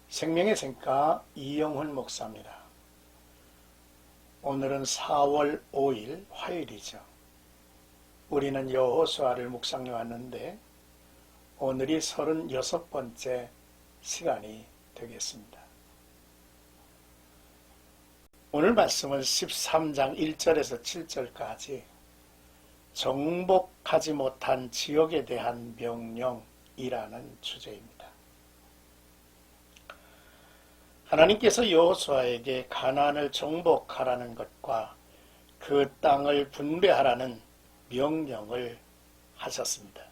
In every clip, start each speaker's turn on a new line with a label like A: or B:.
A: 생명의 샘가 이영훈 목사입니다. 오늘은 4월 5일 화요일이죠. 우리는 여호수아를 묵상해 왔는데 오늘이 36번째 시간이 되겠습니다. 오늘 말씀은 13장 1절에서 7절까지 정복하지 못한 지역에 대한 명령이라는 주제입니다. 하나님께서 여호수아에게 가나안을 정복하라는 것과 그 땅을 분배하라는 명령을 하셨습니다.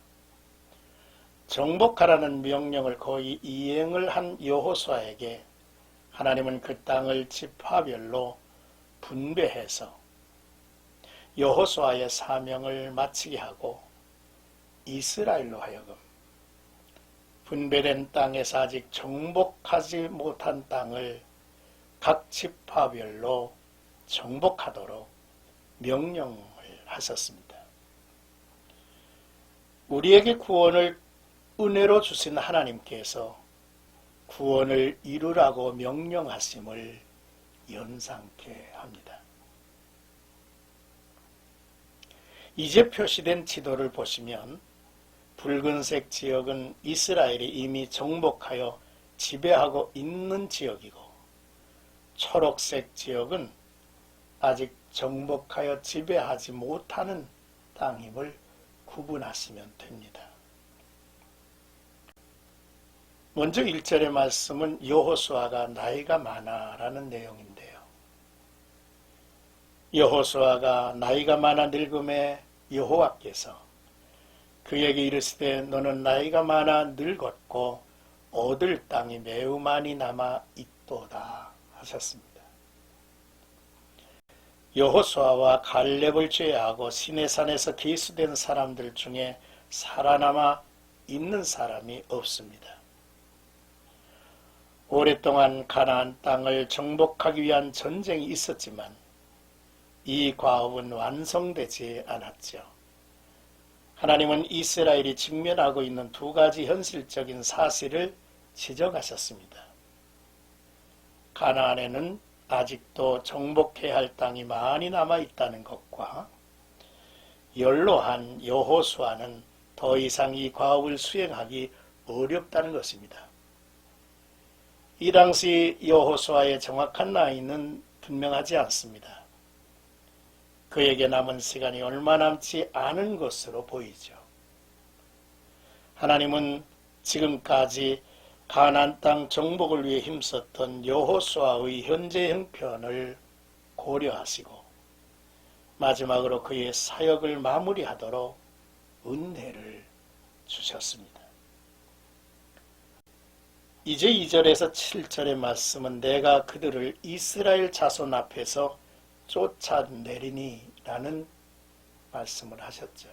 A: 정복하라는 명령을 거의 이행을 한 여호수아에게 하나님은 그 땅을 지파별로 분배해서 여호수아의 사명을 마치게 하고 이스라엘로 하여금 분배된 땅에서 아직 정복하지 못한 땅을 각 지파별로 정복하도록 명령을 하셨습니다. 우리에게 구원을 은혜로 주신 하나님께서 구원을 이루라고 명령하심을 연상케 합니다. 이제 표시된 지도를 보시면 붉은색 지역은 이스라엘이 이미 정복하여 지배하고 있는 지역이고, 초록색 지역은 아직 정복하여 지배하지 못하는 땅임을 구분하시면 됩니다. 먼저 1절의 말씀은 여호수아가 나이가 많아라는 내용인데요. 여호수아가 나이가 많아 늙음에 여호와께서 그에게 이르시되 너는 나이가 많아 늙었고 얻을 땅이 매우 많이 남아 있도다 하셨습니다. 여호수아와 갈렙을 제외하고 시내산에서 기수된 사람들 중에 살아남아 있는 사람이 없습니다. 오랫동안 가나안 땅을 정복하기 위한 전쟁이 있었지만 이 과업은 완성되지 않았죠. 하나님은 이스라엘이 직면하고 있는 두 가지 현실적인 사실을 지적하셨습니다. 가나안에는 아직도 정복해야 할 땅이 많이 남아 있다는 것과 연로한 여호수아는 더 이상 이 과업을 수행하기 어렵다는 것입니다. 이 당시 여호수아의 정확한 나이는 분명하지 않습니다. 그에게 남은 시간이 얼마 남지 않은 것으로 보이죠. 하나님은 지금까지 가나안 땅 정복을 위해 힘썼던 여호수아의 현재 형편을 고려하시고 마지막으로 그의 사역을 마무리하도록 은혜를 주셨습니다. 이제 2절에서 7절의 말씀은 내가 그들을 이스라엘 자손 앞에서 쫓아내리니 라는 말씀을 하셨죠.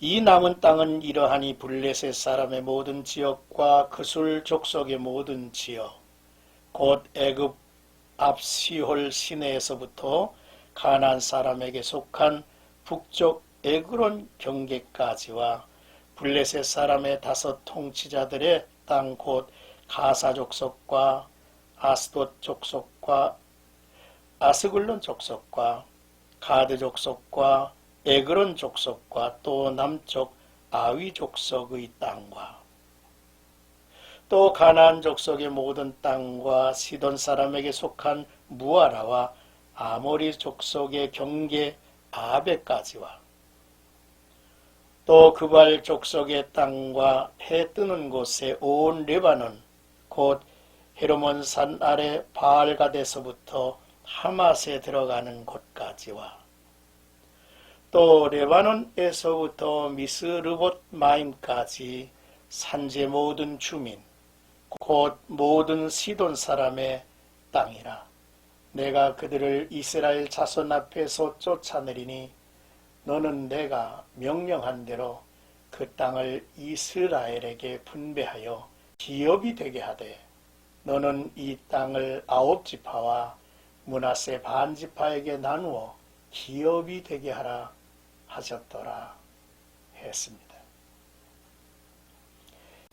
A: 이 남은 땅은 이러하니 블레셋 사람의 모든 지역과 그술 족속의 모든 지역, 곧 애굽 앞 시홀 시내에서부터 가나안 사람에게 속한 북쪽 에그론 경계까지와 블레셋 사람의 5 통치자들의 땅 곧 가사 족속과 아스돗 족속과 아스글론 족속과 가드 족속과 에그론 족속과 또 남쪽 아위 족속의 땅과 또 가나안 족속의 모든 땅과 시돈 사람에게 속한 무아라와 아모리 족속의 경계 아베까지와 또 그발 족속의 땅과 해 뜨는 곳에 온 레바논 곧 헤르몬 산 아래 바알가데서부터 하맛에 들어가는 곳까지와 또 레바논에서부터 미스르봇 마임까지 산지 모든 주민 곧 모든 시돈 사람의 땅이라. 내가 그들을 이스라엘 자손 앞에서 쫓아내리니 너는 내가 명령한 대로 그 땅을 이스라엘에게 분배하여 기업이 되게 하되 너는 이 땅을 9지파와 므낫세 반지파에게 나누어 기업이 되게 하라 하셨더라 했습니다.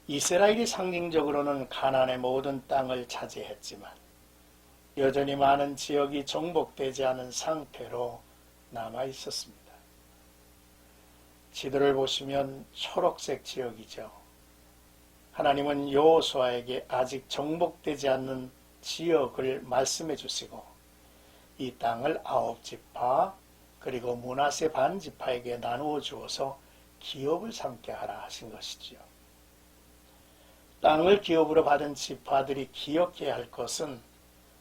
A: 이스라엘이 상징적으로는 가나안의 모든 땅을 차지했지만 여전히 많은 지역이 정복되지 않은 상태로 남아 있었습니다. 지도를 보시면 초록색 지역이죠. 하나님은 여호수아에게 아직 정복되지 않는 지역을 말씀해 주시고 이 땅을 9지파 그리고 므낫세 반지파에게 나누어 주어서 기업을 삼게 하라 하신 것이지요. 땅을 기업으로 받은 지파들이 기억해야 할 것은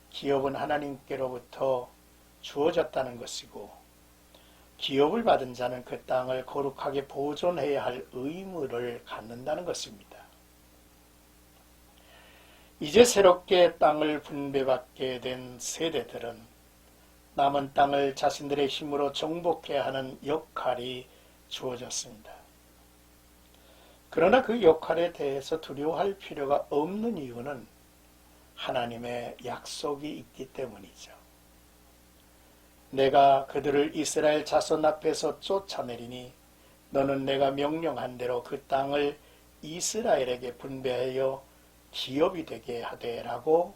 A: 기업은 하나님께로부터 주어졌다는 것이고 기업을 받은 자는 그 땅을 거룩하게 보존해야 할 의무를 갖는다는 것입니다. 이제 새롭게 땅을 분배받게 된 세대들은 남은 땅을 자신들의 힘으로 정복해야 하는 역할이 주어졌습니다. 그러나 그 역할에 대해서 두려워할 필요가 없는 이유는 하나님의 약속이 있기 때문이죠. 내가 그들을 이스라엘 자손 앞에서 쫓아내리니 너는 내가 명령한 대로 그 땅을 이스라엘에게 분배하여 기업이 되게 하되라고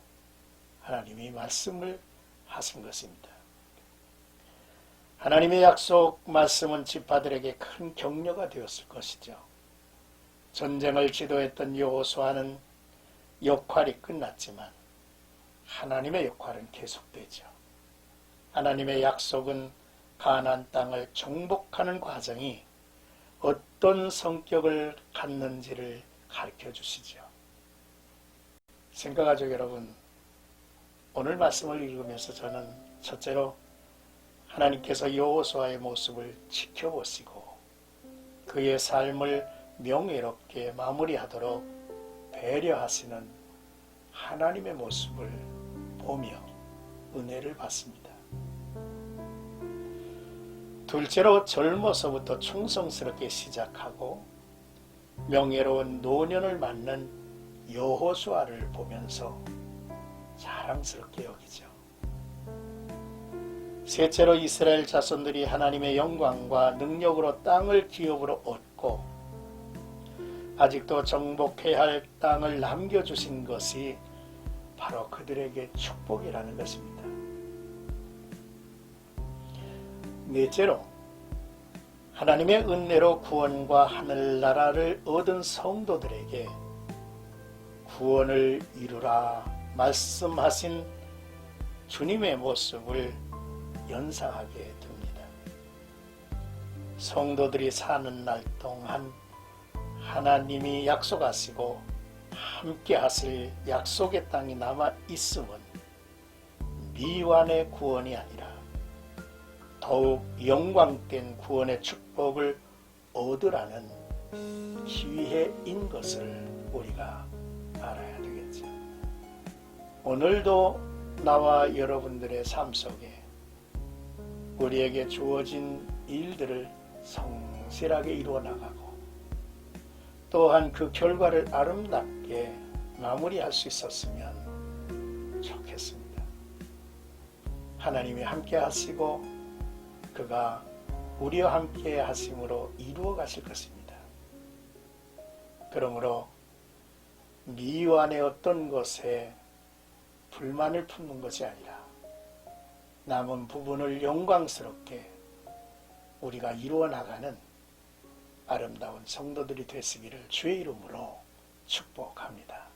A: 하나님이 말씀을 하신 것입니다. 하나님의 약속 말씀은 지파들에게 큰 격려가 되었을 것이죠. 전쟁을 지도했던 여호수아는 역할이 끝났지만 하나님의 역할은 계속되죠. 하나님의 약속은 가나안 땅을 정복하는 과정이 어떤 성격을 갖는지를 가르쳐 주시죠. 생각가족 여러분, 오늘 말씀을 읽으면서 저는 첫째로 하나님께서 여호수아의 모습을 지켜보시고 그의 삶을 명예롭게 마무리하도록 배려하시는 하나님의 모습을 보며 은혜를 받습니다. 둘째로 젊어서부터 충성스럽게 시작하고 명예로운 노년을 맞는 여호수아를 보면서 자랑스럽게 여기죠. 셋째로 이스라엘 자손들이 하나님의 영광과 능력으로 땅을 기업으로 얻고 아직도 정복해야 할 땅을 남겨주신 것이 바로 그들에게 축복이라는 것입니다. 넷째로 하나님의 은혜로 구원과 하늘나라를 얻은 성도들에게 구원을 이루라 말씀하신 주님의 모습을 연상하게 됩니다. 성도들이 사는 날 동안 하나님이 약속하시고 함께 하실 약속의 땅이 남아 있음은 미완의 구원이 아니라 더욱 영광된 구원의 축복을 얻으라는 기회인 것을 우리가 알아야 되겠죠. 오늘도 나와 여러분들의 삶 속에 우리에게 주어진 일들을 성실하게 이루어 나가고 또한 그 결과를 아름답게 마무리할 수 있었으면 좋겠습니다. 하나님이 함께 하시고 그가 우리와 함께 하심으로 이루어 가실 것입니다. 그러므로 미완의 어떤 것에 불만을 품는 것이 아니라 남은 부분을 영광스럽게 우리가 이루어 나가는 아름다운 성도들이 되시기를 주의 이름으로 축복합니다.